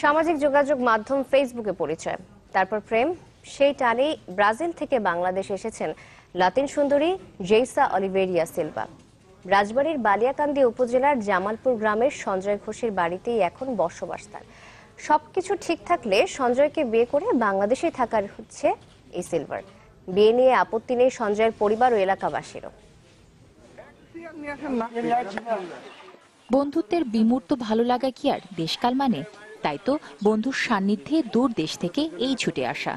সামাজিক যোগাযোগ মাধ্যম ফেসবুকে পরিচয়, তারপর প্রেম, সেই টানেই ব্রাজিল থেকে বাংলাদেশে এসেছেন লাতিন সুন্দরী জেইসা অলিভেরিয়া সিলভা। রাজবাড়ীর বালিয়াকান্দি উপজেলার জামালপুর গ্রামের সঞ্জয় ঘোষের বাড়িতেই এখন বসবাস তার। সবকিছু ঠিক থাকলে সঞ্জয়কে বিয়ে করে বাংলাদেশেই থাকার হচ্ছে এই সিলভার। বিয়ে নিয়ে আপত্তি নেই সঞ্জয়ের পরিবার ও এলাকাবাসীরও। বন্ধুত্বের বিমূর্ত ভালো লাগা কি আর দেশকাল মানে? তাই তো বন্ধুর সান্নিধ্যে দূর দেশ থেকে এই ছুটে আসা।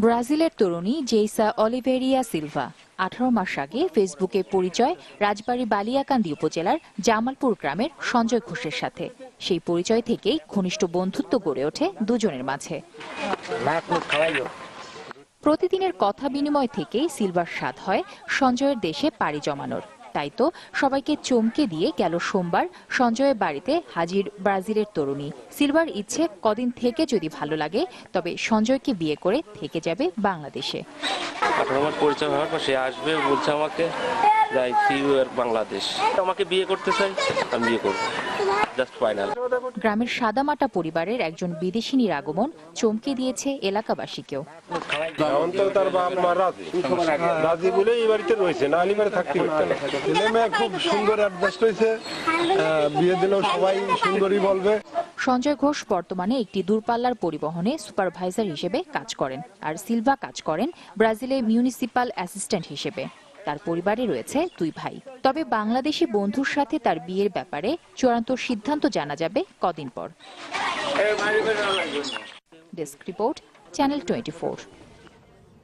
ব্রাজিলের তরুণী জেইসা অলিভেরিয়া সিলভা 18 মাস আগে ফেসবুকে পরিচয় রাজবাড়ী বালিয়াকান্দি উপজেলার জামালপুর গ্রামের সঞ্জয় ঘোষের সাথে। সেই পরিচয় থেকেই ঘনিষ্ঠ বন্ধুত্ব গড়ে ওঠে দুজনের মাঝে। প্রতিদিনের কথা বিনিময় থেকেই সিলভার স্বাদ হয় সঞ্জয়ের দেশে পাড়ি জমানোর। তাই তো সবাইকে চমকে দিয়ে গেল সোমবার সঞ্জয়ের বাড়িতে হাজির ব্রাজিলের তরুণী। সিলভার ইচ্ছে কদিন থেকে যদি ভালো লাগে তবে সঞ্জয়কে বিয়ে করে থেকে যাবে বাংলাদেশে। আমার পরিচয় হওয়ার পর সে আসবে, বলছে আমাকে বাংলাদেশ, আমাকে বিয়ে করতে চাই, আমি বিয়ে করবো। গ্রামের সাদামাটা পরিবারের একজন বিদেশিনীর আগমন চমকে দিয়েছে এলাকাবাসীকেও। সঞ্জয় ঘোষ বর্তমানে একটি দূরপাল্লার পরিবহনে সুপারভাইজার হিসেবে কাজ করেন, আর সিলভা কাজ করেন ব্রাজিলে মিউনিসিপাল অ্যাসিস্ট্যান্ট হিসেবে। তার পরিবারে রয়েছে 2 ভাই। তবে বাংলাদেশি বন্ধুর সাথে তার বিয়ের ব্যাপারে চূড়ান্ত সিদ্ধান্ত জানা যাবে কদিন পর। Desk report, channel 24।